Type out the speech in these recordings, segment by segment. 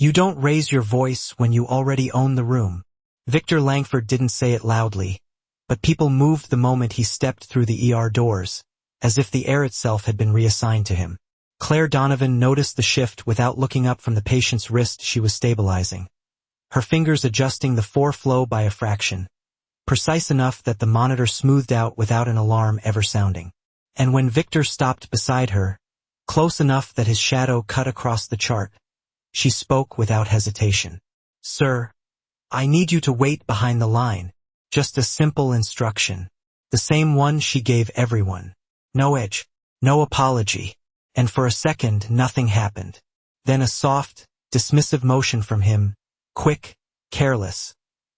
You don't raise your voice when you already own the room. Victor Langford didn't say it loudly, but people moved the moment he stepped through the ER doors, as if the air itself had been reassigned to him. Claire Donovan noticed the shift without looking up from the patient's wrist she was stabilizing, her fingers adjusting the flow by a fraction, precise enough that the monitor smoothed out without an alarm ever sounding. And when Victor stopped beside her, close enough that his shadow cut across the chart, she spoke without hesitation. "Sir, I need you to wait behind the line." Just a simple instruction. The same one she gave everyone. No edge, no apology. And for a second nothing happened. Then a soft, dismissive motion from him, quick, careless,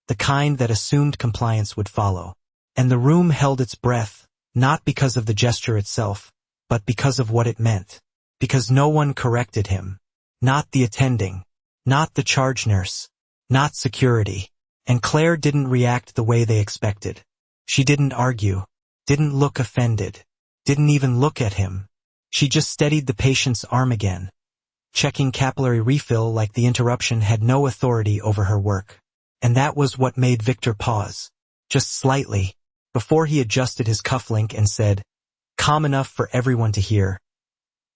the kind that assumed compliance would follow. And the room held its breath, not because of the gesture itself, but because of what it meant. Because no one corrected him. Not the attending. Not the charge nurse. Not security. And Claire didn't react the way they expected. She didn't argue. Didn't look offended. Didn't even look at him. She just steadied the patient's arm again, checking capillary refill like the interruption had no authority over her work. And that was what made Victor pause, just slightly, before he adjusted his cufflink and said, calm enough for everyone to hear,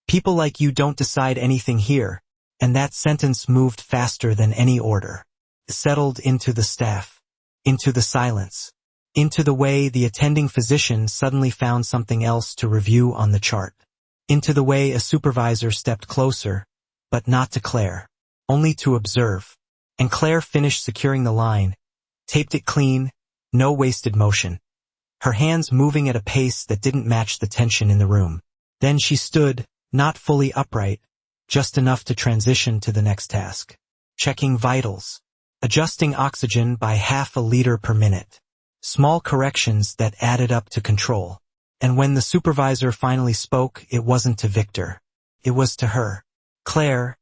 "People like you don't decide anything here." And that sentence moved faster than any order. It settled into the staff, into the silence, into the way the attending physician suddenly found something else to review on the chart, into the way a supervisor stepped closer, but not to Claire, only to observe. And Claire finished securing the line, taped it clean, no wasted motion, her hands moving at a pace that didn't match the tension in the room. Then she stood, not fully upright, just enough to transition to the next task, checking vitals, adjusting oxygen by 1/2 liter per minute. Small corrections that added up to control. And when the supervisor finally spoke, it wasn't to Victor. It was to her. "Claire,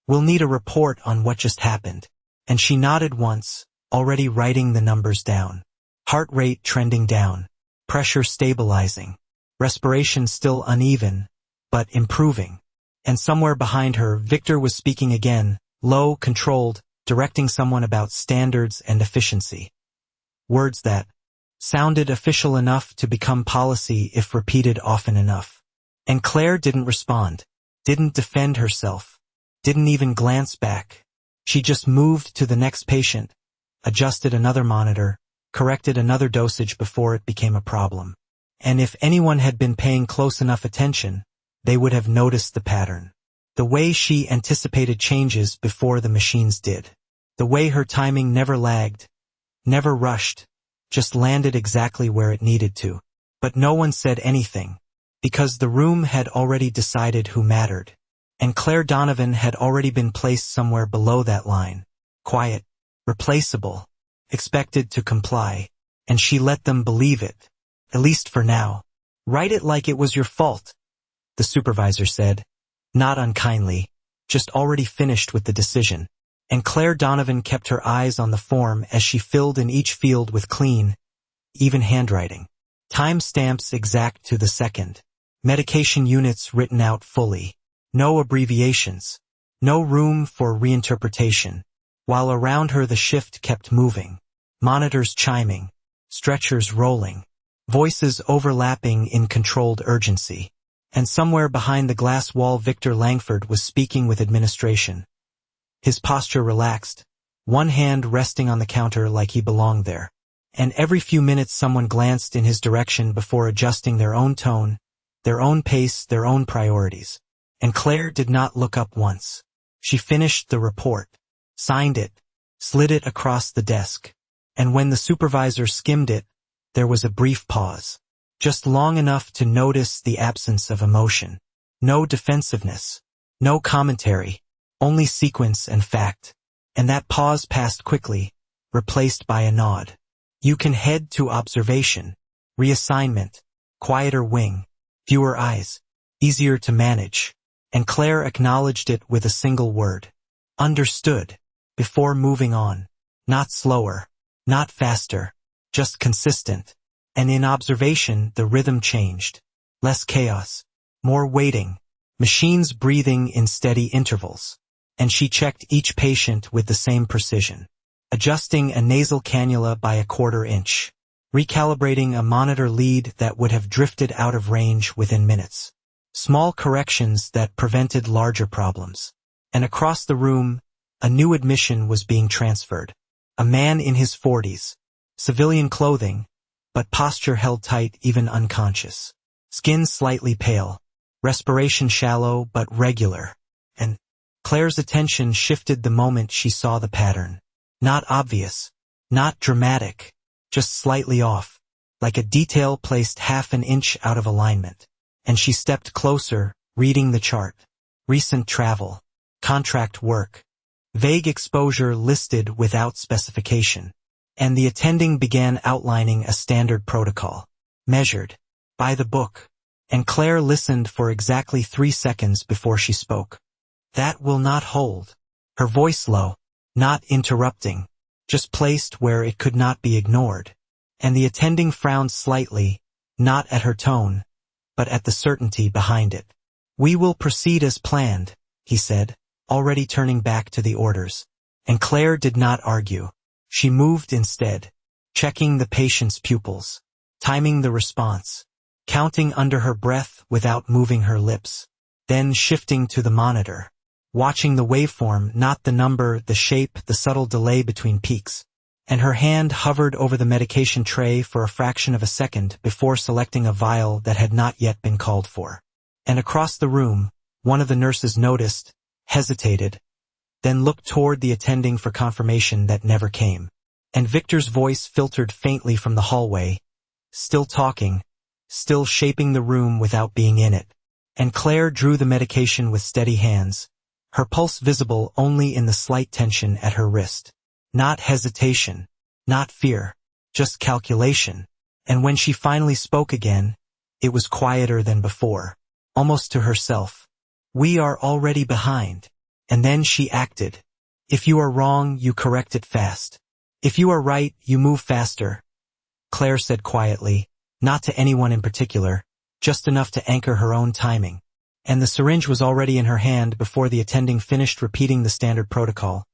we'll need a report on what just happened." And she nodded once, already writing the numbers down. Heart rate trending down. Pressure stabilizing. Respiration still uneven, but improving. And somewhere behind her, Victor was speaking again, low, controlled, directing someone about standards and efficiency. Words that sounded official enough to become policy if repeated often enough. And Claire didn't respond, didn't defend herself, didn't even glance back. She just moved to the next patient, adjusted another monitor, corrected another dosage before it became a problem. And if anyone had been paying close enough attention, they would have noticed the pattern. The way she anticipated changes before the machines did. The way her timing never lagged, never rushed, just landed exactly where it needed to. But no one said anything, because the room had already decided who mattered. And Claire Donovan had already been placed somewhere below that line. Quiet, replaceable, expected to comply. And she let them believe it, at least for now. "Write it like it was your fault," the supervisor said, not unkindly, just already finished with the decision. And Claire Donovan kept her eyes on the form as she filled in each field with clean, even handwriting. Time stamps exact to the second. Medication units written out fully. No abbreviations. No room for reinterpretation. While around her the shift kept moving. Monitors chiming. Stretchers rolling. Voices overlapping in controlled urgency. And somewhere behind the glass wall Victor Langford was speaking with administration. His posture relaxed, one hand resting on the counter like he belonged there. And every few minutes someone glanced in his direction before adjusting their own tone, their own pace, their own priorities. And Claire did not look up once. She finished the report, signed it, slid it across the desk. And when the supervisor skimmed it, there was a brief pause. Just long enough to notice the absence of emotion. No defensiveness. No commentary. Only sequence and fact. And that pause passed quickly, replaced by a nod. "You can head to observation. Reassignment. Quieter wing. Fewer eyes. Easier to manage." And Claire acknowledged it with a single word. "Understood." Before moving on. Not slower. Not faster. Just consistent. And in observation, the rhythm changed. Less chaos. More waiting. Machines breathing in steady intervals. and she checked each patient with the same precision, adjusting a nasal cannula by a quarter-inch, recalibrating a monitor lead that would have drifted out of range within minutes. Small corrections that prevented larger problems. And across the room, a new admission was being transferred. A man in his 40s. Civilian clothing, but posture held tight even unconscious. Skin slightly pale. Respiration shallow but regular. And Claire's attention shifted the moment she saw the pattern. Not obvious. Not dramatic. Just slightly off. Like a detail placed half an inch out of alignment. And she stepped closer, reading the chart. Recent travel. Contract work. Vague exposure listed without specification. And the attending began outlining a standard protocol. Measured. By the book. And Claire listened for exactly 3 seconds before she spoke. That will not hold. Her voice low. Not interrupting. Just placed where it could not be ignored. And the attending frowned slightly, not at her tone, but at the certainty behind it. We will proceed as planned, he said, already turning back to the orders. And Claire did not argue. She moved instead, checking the patient's pupils, timing the response, counting under her breath without moving her lips, then shifting to the monitor, watching the waveform, not the number, the shape, the subtle delay between peaks. And her hand hovered over the medication tray for a fraction of a second before selecting a vial that had not yet been called for. And across the room, one of the nurses noticed, hesitated, then looked toward the attending for confirmation that never came. And Victor's voice filtered faintly from the hallway, still talking, still shaping the room without being in it. And Claire drew the medication with steady hands, her pulse visible only in the slight tension at her wrist. Not hesitation, not fear, just calculation. And when she finally spoke again, it was quieter than before, almost to herself. We are already behind. And then she acted. If you are wrong, you correct it fast. If you are right, you move faster. Claire said quietly, not to anyone in particular, just enough to anchor her own timing. And the syringe was already in her hand before the attending finished repeating the standard protocol.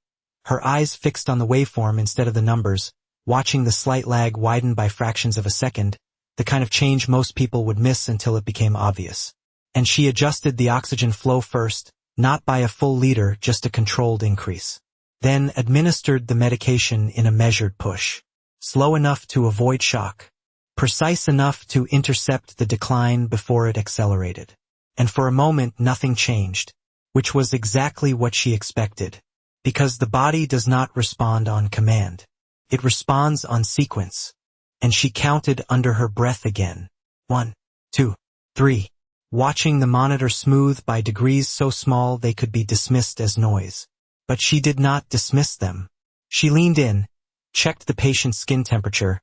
Her eyes fixed on the waveform instead of the numbers, watching the slight lag widen by fractions of a second, the kind of change most people would miss until it became obvious. And she adjusted the oxygen flow first, not by a full liter, just a controlled increase. Then administered the medication in a measured push. Slow enough to avoid shock. Precise enough to intercept the decline before it accelerated. And for a moment nothing changed, which was exactly what she expected. Because the body does not respond on command. It responds on sequence. And she counted under her breath again. 1, 2, 3. Watching the monitor smooth by degrees so small they could be dismissed as noise. But she did not dismiss them. She leaned in, checked the patient's skin temperature,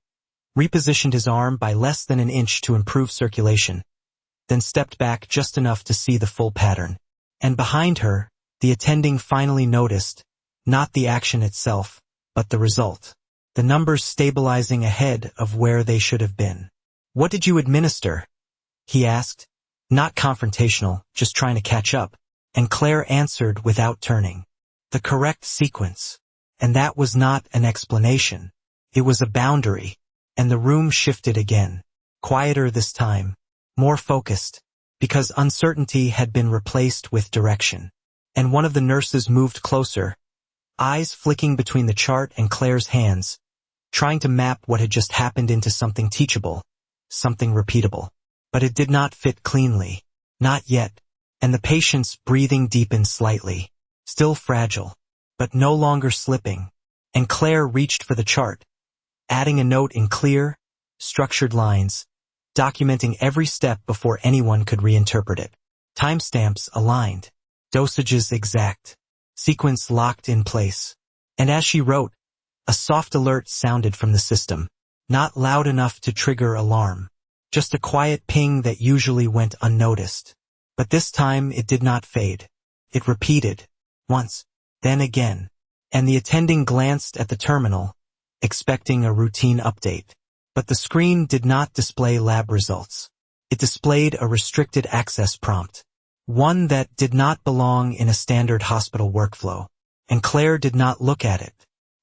repositioned his arm by less than an inch to improve circulation, then stepped back just enough to see the full pattern. And behind her, the attending finally noticed, not the action itself, but the result. The numbers stabilizing ahead of where they should have been. What did you administer? He asked. Not confrontational, just trying to catch up. And Claire answered without turning. The correct sequence. And that was not an explanation. It was a boundary. And the room shifted again. Quieter this time. More focused. Because uncertainty had been replaced with direction. And one of the nurses moved closer, eyes flicking between the chart and Claire's hands, trying to map what had just happened into something teachable, something repeatable. But it did not fit cleanly. Not yet. And the patient's breathing deepened slightly. Still fragile. But no longer slipping. And Claire reached for the chart, adding a note in clear, structured lines, documenting every step before anyone could reinterpret it. Timestamps aligned. Dosages exact. Sequence locked in place. And as she wrote, a soft alert sounded from the system. Not loud enough to trigger alarm. Just a quiet ping that usually went unnoticed. But this time it did not fade. It repeated. Once. Then again. And the attending glanced at the terminal, expecting a routine update. But the screen did not display lab results. It displayed a restricted access prompt. one that did not belong in a standard hospital workflow. And Claire did not look at it.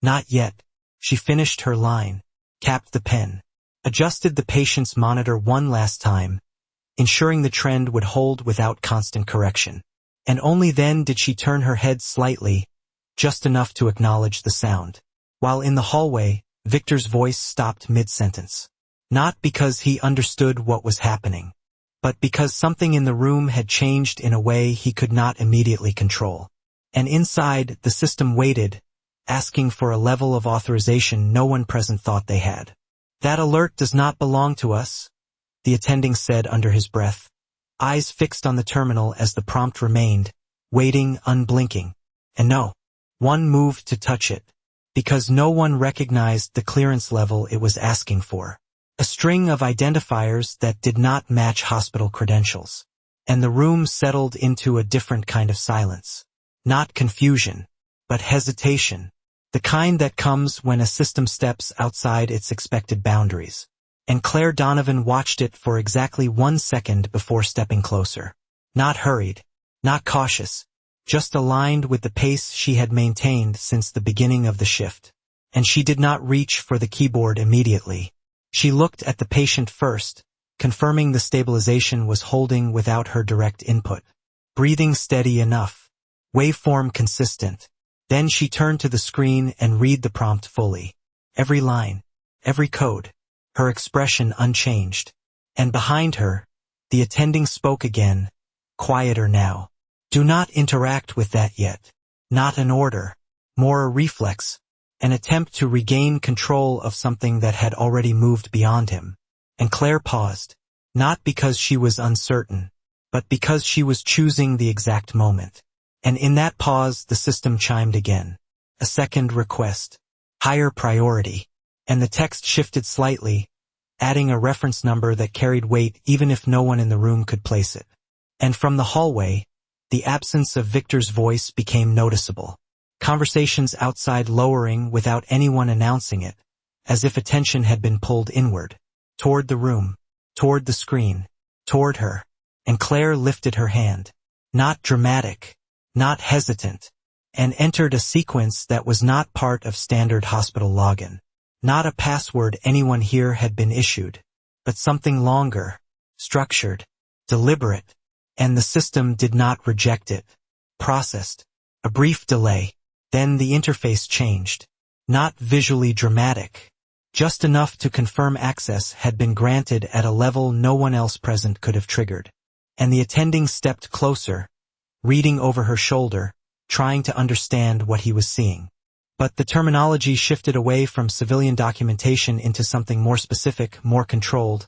Not yet. She finished her line, capped the pen, adjusted the patient's monitor one last time, ensuring the trend would hold without constant correction. And only then did she turn her head slightly, just enough to acknowledge the sound. While in the hallway, Victor's voice stopped mid-sentence. Not because he understood what was happening, but because something in the room had changed in a way he could not immediately control. And inside, the system waited, asking for a level of authorization no one present thought they had. "That alert does not belong to us," the attending said under his breath, eyes fixed on the terminal as the prompt remained, waiting, unblinking. And no one moved to touch it, because no one recognized the clearance level it was asking for. A string of identifiers that did not match hospital credentials. And the room settled into a different kind of silence. Not confusion, but hesitation. The kind that comes when a system steps outside its expected boundaries. And Claire Donovan watched it for exactly 1 second before stepping closer. Not hurried, not cautious, just aligned with the pace she had maintained since the beginning of the shift. And she did not reach for the keyboard immediately. She looked at the patient first, confirming the stabilization was holding without her direct input. Breathing steady enough. Waveform consistent. Then she turned to the screen and read the prompt fully. Every line, every code, her expression unchanged. And behind her, the attending spoke again, quieter now. "Do not interact with that yet." Not an order, more a reflex. An attempt to regain control of something that had already moved beyond him. And Claire paused, not because she was uncertain, but because she was choosing the exact moment. And in that pause, the system chimed again. A second request. Higher priority. And the text shifted slightly, adding a reference number that carried weight even if no one in the room could place it. And from the hallway, the absence of Victor's voice became noticeable. Conversations outside lowering without anyone announcing it, as if attention had been pulled inward, toward the room, toward the screen, toward her. And Claire lifted her hand, not dramatic, not hesitant, and entered a sequence that was not part of standard hospital login. Not a password anyone here had been issued, but something longer, structured, deliberate, and the system did not reject it. Processed. A brief delay. Then the interface changed. Not visually dramatic. Just enough to confirm access had been granted at a level no one else present could have triggered. And the attending stepped closer, reading over her shoulder, trying to understand what he was seeing. But the terminology shifted away from civilian documentation into something more specific, more controlled,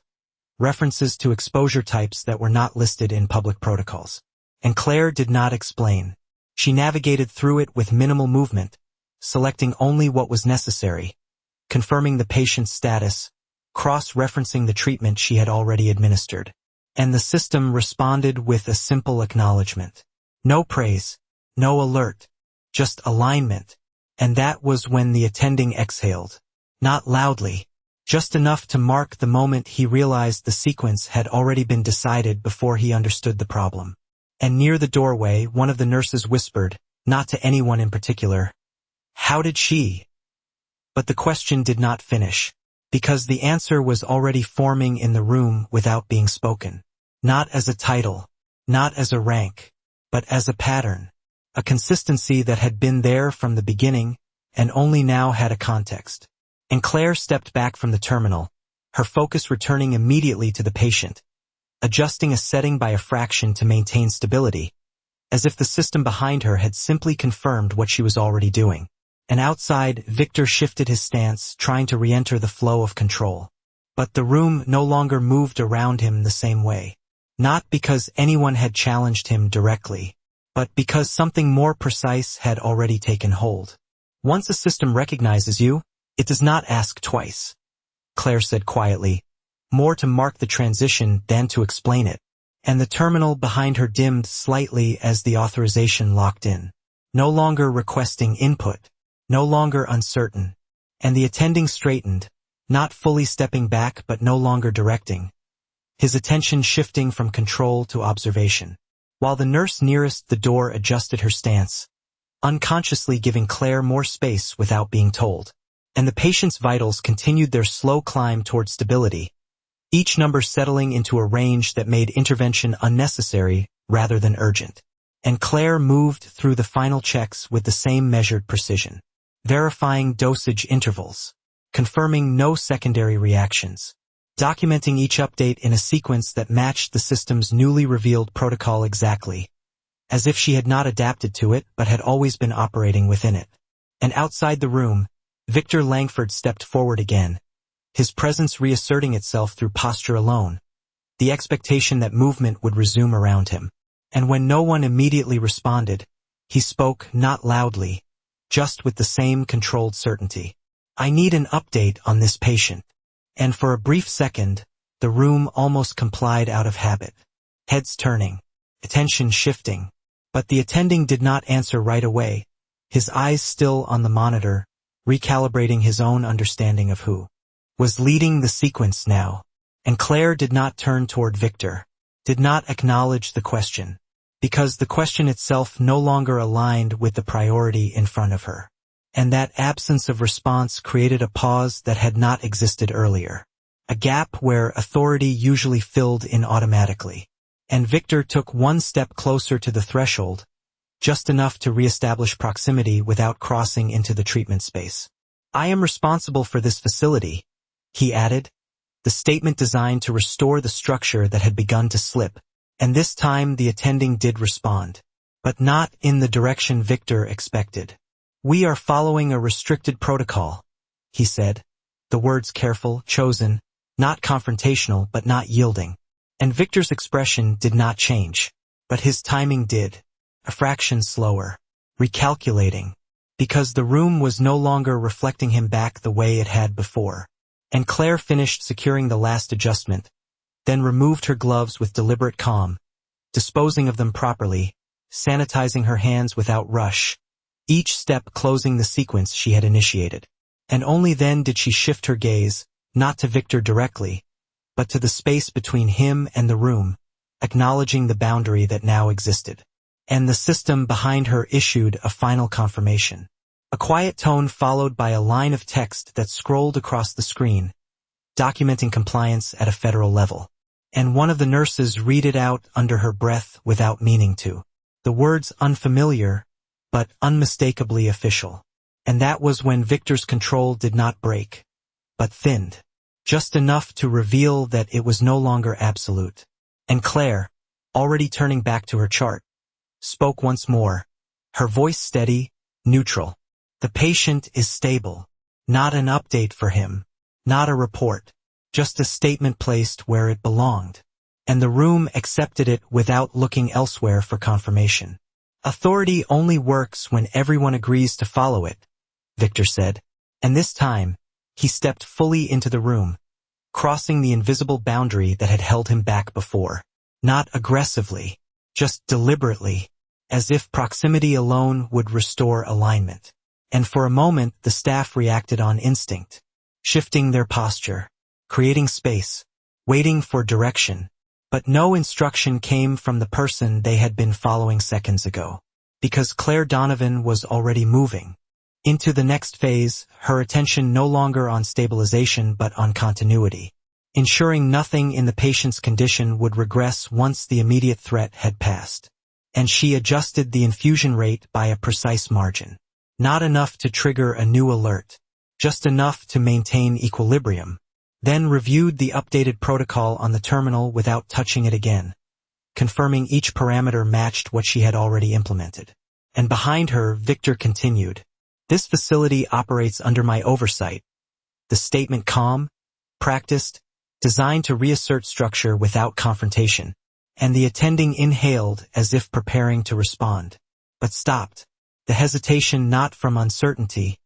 references to exposure types that were not listed in public protocols. And Claire did not explain. She navigated through it with minimal movement, selecting only what was necessary, confirming the patient's status, cross-referencing the treatment she had already administered. And the system responded with a simple acknowledgement. No praise, no alert, just alignment. And that was when the attending exhaled. Not loudly, just enough to mark the moment he realized the sequence had already been decided before he understood the problem. And near the doorway, one of the nurses whispered, not to anyone in particular, "How did she?" But the question did not finish, because the answer was already forming in the room without being spoken. Not as a title, not as a rank, but as a pattern, a consistency that had been there from the beginning and only now had a context. And Claire stepped back from the terminal, her focus returning immediately to the patient, adjusting a setting by a fraction to maintain stability, as if the system behind her had simply confirmed what she was already doing. And outside, Victor shifted his stance, trying to re-enter the flow of control. But the room no longer moved around him the same way. Not because anyone had challenged him directly, but because something more precise had already taken hold. Once a system recognizes you, it does not ask twice, Claire said quietly, more to mark the transition than to explain it. And the terminal behind her dimmed slightly as the authorization locked in. No longer requesting input, no longer uncertain. And the attending straightened, not fully stepping back but no longer directing, his attention shifting from control to observation. while the nurse nearest the door adjusted her stance, unconsciously giving Claire more space without being told. And the patient's vitals continued their slow climb toward stability, each number settling into a range that made intervention unnecessary rather than urgent. And Claire moved through the final checks with the same measured precision, verifying dosage intervals, confirming no secondary reactions, documenting each update in a sequence that matched the system's newly revealed protocol exactly, as if she had not adapted to it but had always been operating within it. And outside the room, Victor Langford stepped forward again, his presence reasserting itself through posture alone, the expectation that movement would resume around him. And when no one immediately responded, he spoke not loudly, just with the same controlled certainty. "I need an update on this patient." And for a brief second, the room almost complied out of habit, heads turning, attention shifting. But the attending did not answer right away, his eyes still on the monitor, recalibrating his own understanding of who was leading the sequence now. And Claire did not turn toward Victor, did not acknowledge the question, because the question itself no longer aligned with the priority in front of her. And that absence of response created a pause that had not existed earlier, a gap where authority usually filled in automatically. And Victor took one step closer to the threshold, just enough to reestablish proximity without crossing into the treatment space. "I am responsible for this facility," he added, the statement designed to restore the structure that had begun to slip. And this time the attending did respond, but not in the direction Victor expected. "We are following a restricted protocol," he said, the words careful, chosen, not confrontational but not yielding. And Victor's expression did not change, but his timing did, a fraction slower, recalculating, because the room was no longer reflecting him back the way it had before. And Claire finished securing the last adjustment, then removed her gloves with deliberate calm, disposing of them properly, sanitizing her hands without rush, each step closing the sequence she had initiated. And only then did she shift her gaze, not to Victor directly, but to the space between him and the room, acknowledging the boundary that now existed. And the system behind her issued a final confirmation. A quiet tone followed by a line of text that scrolled across the screen, documenting compliance at a federal level. And one of the nurses read it out under her breath without meaning to. The words unfamiliar, but unmistakably official. And that was when Victor's control did not break, but thinned, just enough to reveal that it was no longer absolute. And Claire, already turning back to her chart, spoke once more, her voice steady, neutral. "The patient is stable. Not an update for him. Not a report. Just a statement placed where it belonged." And the room accepted it without looking elsewhere for confirmation. "Authority only works when everyone agrees to follow it," Victor said. And this time, he stepped fully into the room, crossing the invisible boundary that had held him back before. Not aggressively, just deliberately, as if proximity alone would restore alignment. And for a moment the staff reacted on instinct, shifting their posture, creating space, waiting for direction. But no instruction came from the person they had been following seconds ago, because Claire Donovan was already moving into the next phase, her attention no longer on stabilization but on continuity, ensuring nothing in the patient's condition would regress once the immediate threat had passed. And she adjusted the infusion rate by a precise margin. Not enough to trigger a new alert, just enough to maintain equilibrium. Then reviewed the updated protocol on the terminal without touching it again, confirming each parameter matched what she had already implemented. And behind her, Victor continued, "This facility operates under my oversight." The statement calm, practiced, designed to reassert structure without confrontation. And the attending inhaled as if preparing to respond, but stopped, the hesitation not from uncertainty,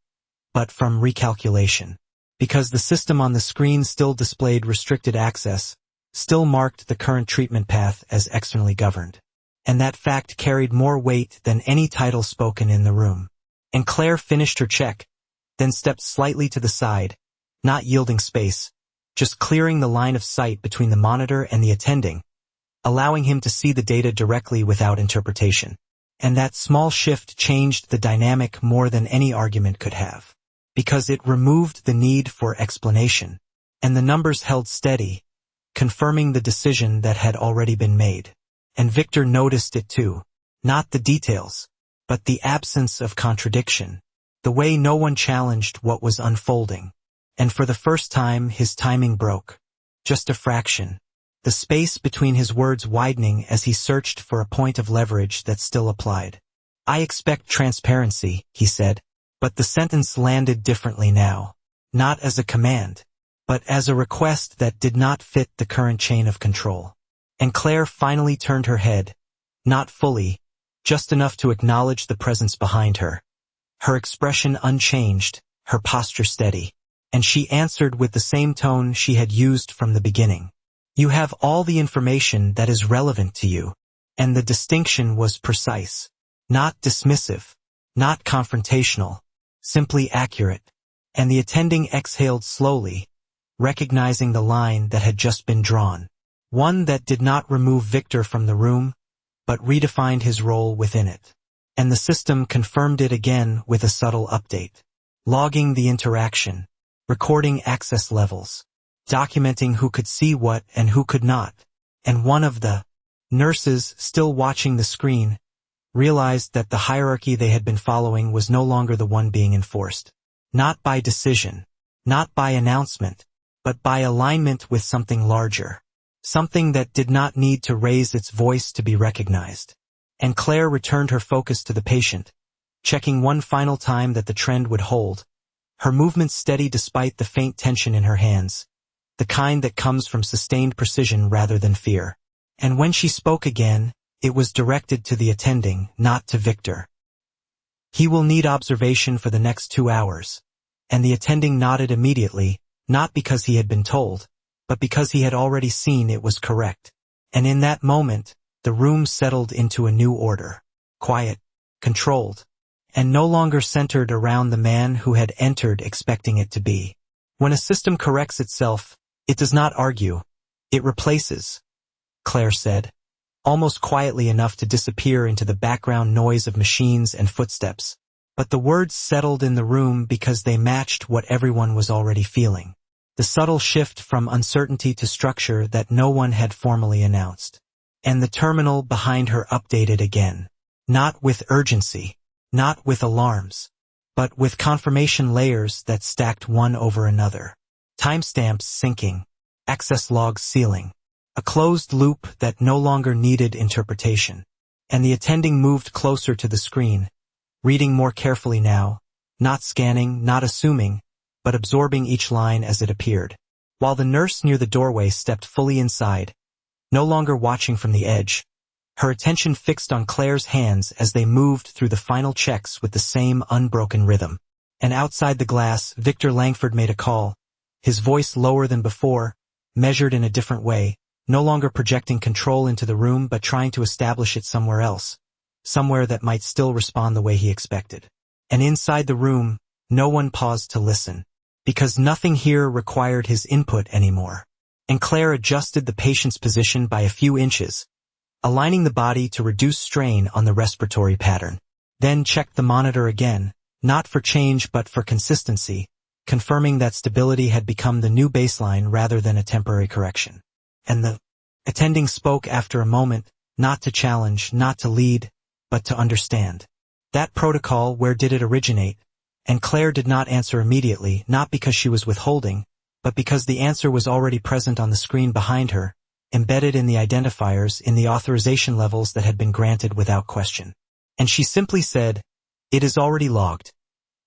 but from recalculation. Because the system on the screen still displayed restricted access, still marked the current treatment path as externally governed. And that fact carried more weight than any title spoken in the room. And Claire finished her check, then stepped slightly to the side, not yielding space, just clearing the line of sight between the monitor and the attending, allowing him to see the data directly without interpretation. And that small shift changed the dynamic more than any argument could have, because it removed the need for explanation, and the numbers held steady, confirming the decision that had already been made. And Victor noticed it too, not the details, but the absence of contradiction, the way no one challenged what was unfolding. And for the first time his timing broke, just a fraction, the space between his words widening as he searched for a point of leverage that still applied. "I expect transparency," he said, but the sentence landed differently now, not as a command, but as a request that did not fit the current chain of control. And Claire finally turned her head, not fully, just enough to acknowledge the presence behind her, her expression unchanged, her posture steady. And she answered with the same tone she had used from the beginning. "You have all the information that is relevant to you." And the distinction was precise, not dismissive, not confrontational, simply accurate. And the attending exhaled slowly, recognizing the line that had just been drawn, one that did not remove Victor from the room, but redefined his role within it. And the system confirmed it again with a subtle update, logging the interaction, recording access levels, documenting who could see what and who could not. And one of the nurses, still watching the screen, realized that the hierarchy they had been following was no longer the one being enforced. Not by decision, not by announcement, but by alignment with something larger, something that did not need to raise its voice to be recognized. And Claire returned her focus to the patient, checking one final time that the trend would hold, her movements steady despite the faint tension in her hands, the kind that comes from sustained precision rather than fear. And when she spoke again, it was directed to the attending, not to Victor. "He will need observation for the next 2 hours." And the attending nodded immediately, not because he had been told, but because he had already seen it was correct. And in that moment, the room settled into a new order, quiet, controlled, and no longer centered around the man who had entered expecting it to be. When a system corrects itself, it does not argue, it replaces, Claire said, almost quietly enough to disappear into the background noise of machines and footsteps. But the words settled in the room because they matched what everyone was already feeling, the subtle shift from uncertainty to structure that no one had formally announced. And the terminal behind her updated again, not with urgency, not with alarms, but with confirmation layers that stacked one over another. Timestamps syncing, access logs sealing, a closed loop that no longer needed interpretation. And the attending moved closer to the screen, reading more carefully now, not scanning, not assuming, but absorbing each line as it appeared. While the nurse near the doorway stepped fully inside, no longer watching from the edge, her attention fixed on Claire's hands as they moved through the final checks with the same unbroken rhythm. And outside the glass, Victor Langford made a call, his voice lower than before, measured in a different way, no longer projecting control into the room but trying to establish it somewhere else, somewhere that might still respond the way he expected. And inside the room, no one paused to listen, because nothing here required his input anymore. And Claire adjusted the patient's position by a few inches, aligning the body to reduce strain on the respiratory pattern. Then checked the monitor again, not for change but for consistency, confirming that stability had become the new baseline rather than a temporary correction. And the attending spoke after a moment, not to challenge, not to lead, but to understand. That protocol, where did it originate? And Claire did not answer immediately, not because she was withholding, but because the answer was already present on the screen behind her, embedded in the identifiers, in the authorization levels that had been granted without question. And she simply said, "It is already logged."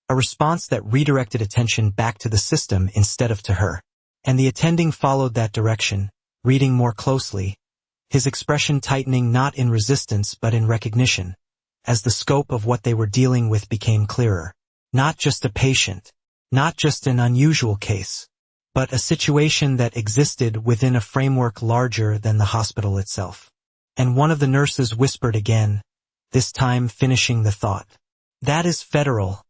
A response that redirected attention back to the system instead of to her. And the attending followed that direction, reading more closely, his expression tightening not in resistance but in recognition, as the scope of what they were dealing with became clearer. Not just a patient, not just an unusual case, but a situation that existed within a framework larger than the hospital itself. And one of the nurses whispered again, this time finishing the thought. "That is federal,"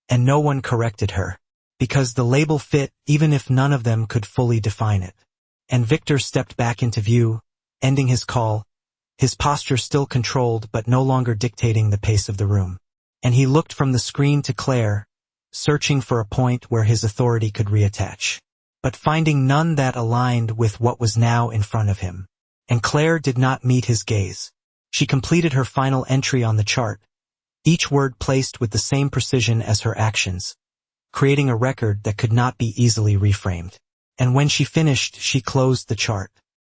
and no one corrected her, because the label fit even if none of them could fully define it. And Victor stepped back into view, ending his call, his posture still controlled but no longer dictating the pace of the room. And he looked from the screen to Claire, searching for a point where his authority could reattach, but finding none that aligned with what was now in front of him. And Claire did not meet his gaze. She completed her final entry on the chart, each word placed with the same precision as her actions, creating a record that could not be easily reframed. And when she finished, she closed the chart.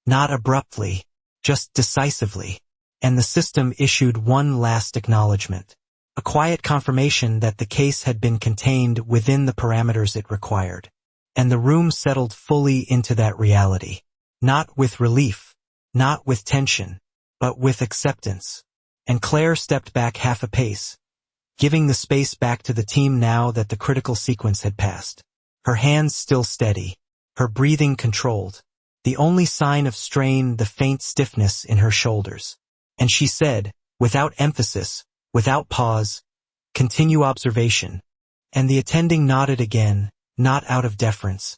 Not abruptly, just decisively. And the system issued one last acknowledgement. A quiet confirmation that the case had been contained within the parameters it required. And the room settled fully into that reality. Not with relief, not with tension, but with acceptance. And Claire stepped back half a pace, giving the space back to the team now that the critical sequence had passed. Her hands still steady, her breathing controlled, the only sign of strain the faint stiffness in her shoulders. And she said, without emphasis, without pause, continue observation. And the attending nodded again, not out of deference,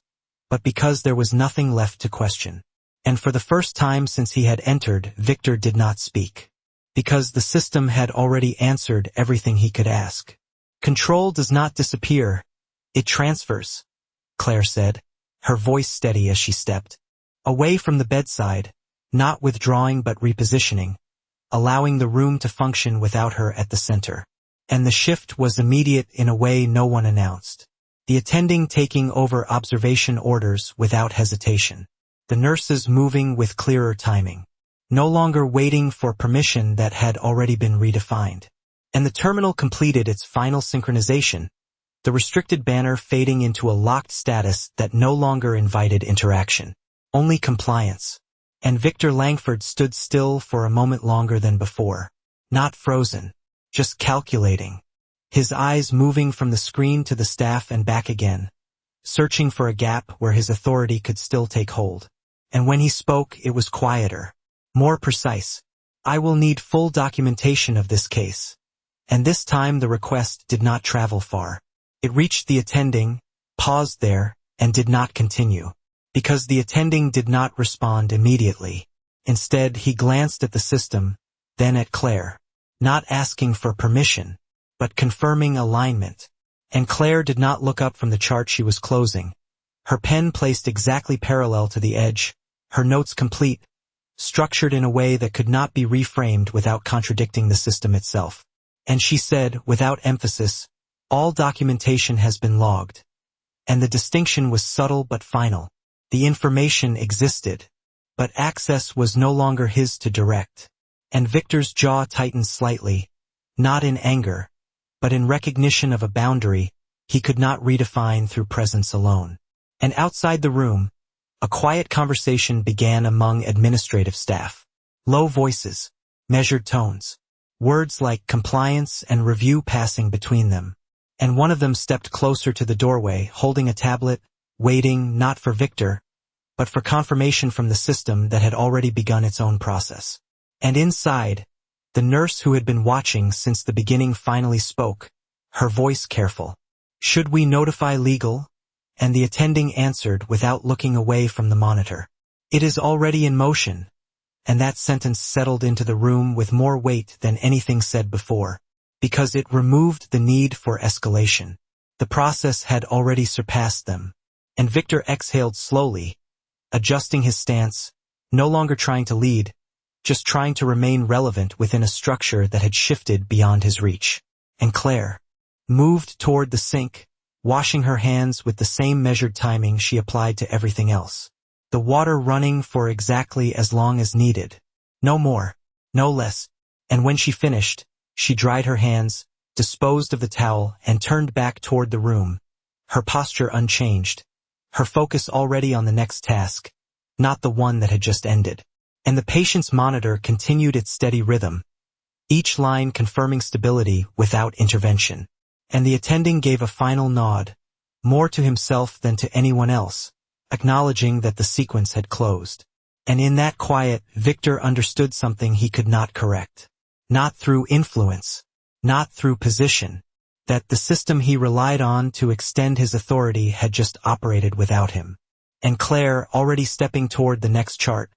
but because there was nothing left to question. And for the first time since he had entered, Victor did not speak. Because the system had already answered everything he could ask. Control does not disappear, it transfers, Claire said, her voice steady as she stepped away from the bedside, not withdrawing but repositioning, allowing the room to function without her at the center. And the shift was immediate in a way no one announced. The attending taking over observation orders without hesitation. The nurses moving with clearer timing. No longer waiting for permission that had already been redefined. And the terminal completed its final synchronization, the restricted banner fading into a locked status that no longer invited interaction. Only compliance. And Victor Langford stood still for a moment longer than before. Not frozen, just calculating. His eyes moving from the screen to the staff and back again, searching for a gap where his authority could still take hold. And when he spoke, it was quieter. More precise. I will need full documentation of this case. And this time the request did not travel far. It reached the attending, paused there, and did not continue. Because the attending did not respond immediately. Instead, he glanced at the system, then at Claire. Not asking for permission, but confirming alignment. And Claire did not look up from the chart she was closing. Her pen placed exactly parallel to the edge, her notes complete, structured in a way that could not be reframed without contradicting the system itself. And she said, without emphasis, all documentation has been logged. And the distinction was subtle but final. The information existed, but access was no longer his to direct. And Victor's jaw tightened slightly, not in anger, but in recognition of a boundary he could not redefine through presence alone. And outside the room, a quiet conversation began among administrative staff. Low voices, measured tones, words like compliance and review passing between them. And one of them stepped closer to the doorway, holding a tablet, waiting not for Victor, but for confirmation from the system that had already begun its own process. And inside, the nurse who had been watching since the beginning finally spoke, her voice careful. Should we notify legal? And the attending answered without looking away from the monitor. It is already in motion. And that sentence settled into the room with more weight than anything said before, because it removed the need for escalation. The process had already surpassed them. And Victor exhaled slowly, adjusting his stance, no longer trying to lead, just trying to remain relevant within a structure that had shifted beyond his reach. And Claire moved toward the sink, washing her hands with the same measured timing she applied to everything else. The water running for exactly as long as needed. No more, no less. And when she finished, she dried her hands, disposed of the towel, and turned back toward the room, her posture unchanged, her focus already on the next task, not the one that had just ended. And the patient's monitor continued its steady rhythm, each line confirming stability without intervention. And the attending gave a final nod, more to himself than to anyone else, acknowledging that the sequence had closed. And in that quiet, Victor understood something he could not correct. Not through influence, not through position, that the system he relied on to extend his authority had just operated without him. And Claire, already stepping toward the next chart,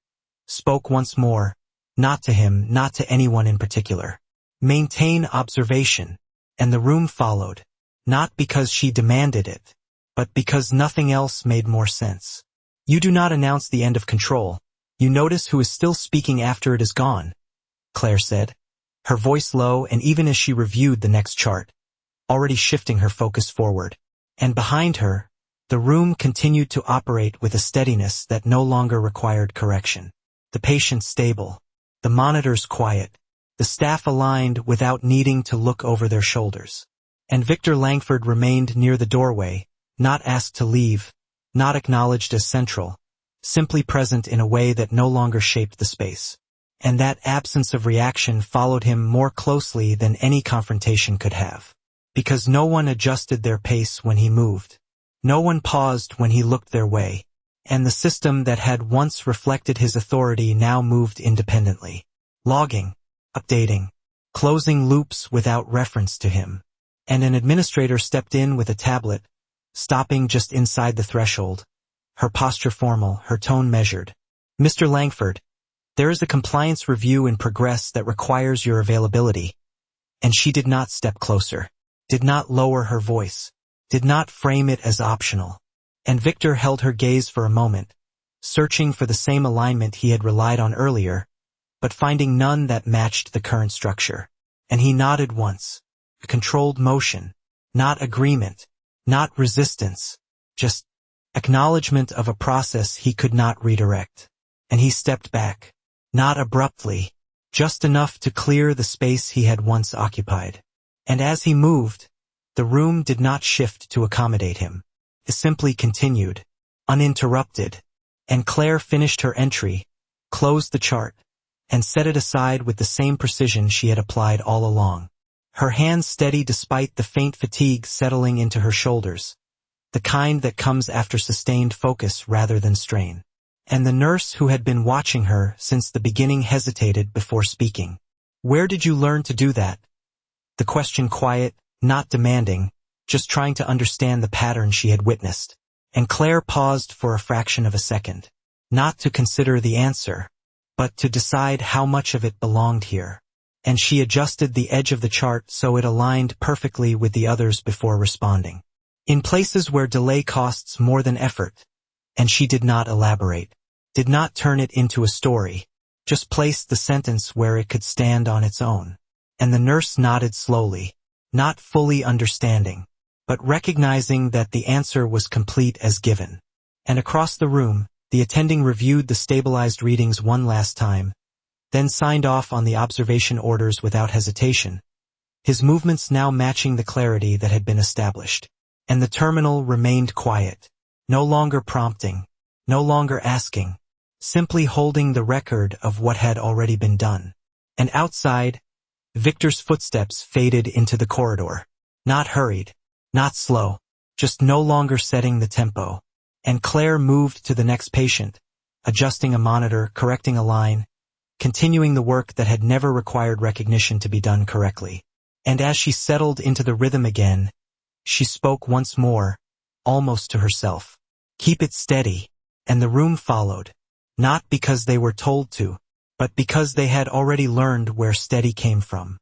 spoke once more, not to him, not to anyone in particular. Maintain observation. And the room followed, not because she demanded it, but because nothing else made more sense. You do not announce the end of control. You notice who is still speaking after it is gone, Claire said, her voice low, and even as she reviewed the next chart, already shifting her focus forward. And behind her, the room continued to operate with a steadiness that no longer required correction. The patient stable, the monitors quiet, the staff aligned without needing to look over their shoulders. And Victor Langford remained near the doorway, not asked to leave, not acknowledged as central, simply present in a way that no longer shaped the space. And that absence of reaction followed him more closely than any confrontation could have. Because no one adjusted their pace when he moved. No one paused when he looked their way. And the system that had once reflected his authority now moved independently. Logging, updating, closing loops without reference to him. And an administrator stepped in with a tablet, stopping just inside the threshold, her posture formal, her tone measured. Mr. Langford, there is a compliance review in progress that requires your availability. And she did not step closer, did not lower her voice, did not frame it as optional. And Victor held her gaze for a moment, searching for the same alignment he had relied on earlier, but finding none that matched the current structure. And he nodded once. A controlled motion, not agreement, not resistance, just acknowledgement of a process he could not redirect. And he stepped back, not abruptly, just enough to clear the space he had once occupied. And as he moved, the room did not shift to accommodate him. It simply continued, uninterrupted. And Claire finished her entry, closed the chart, and set it aside with the same precision she had applied all along. Her hands steady despite the faint fatigue settling into her shoulders, the kind that comes after sustained focus rather than strain. And the nurse who had been watching her since the beginning hesitated before speaking. Where did you learn to do that? The question quiet, not demanding, just trying to understand the pattern she had witnessed. And Claire paused for a fraction of a second, not to consider the answer, but to decide how much of it belonged here. And she adjusted the edge of the chart so it aligned perfectly with the others before responding. In places where delay costs more than effort. And she did not elaborate, did not turn it into a story, just placed the sentence where it could stand on its own. And the nurse nodded slowly, not fully understanding, but recognizing that the answer was complete as given. And across the room, the attending reviewed the stabilized readings one last time, then signed off on the observation orders without hesitation, his movements now matching the clarity that had been established. And the terminal remained quiet, no longer prompting, no longer asking, simply holding the record of what had already been done. And outside, Victor's footsteps faded into the corridor. Not hurried, not slow, just no longer setting the tempo. And Claire moved to the next patient, adjusting a monitor, correcting a line, continuing the work that had never required recognition to be done correctly. And as she settled into the rhythm again, she spoke once more, almost to herself. Keep it steady. And the room followed, not because they were told to, but because they had already learned where steady came from.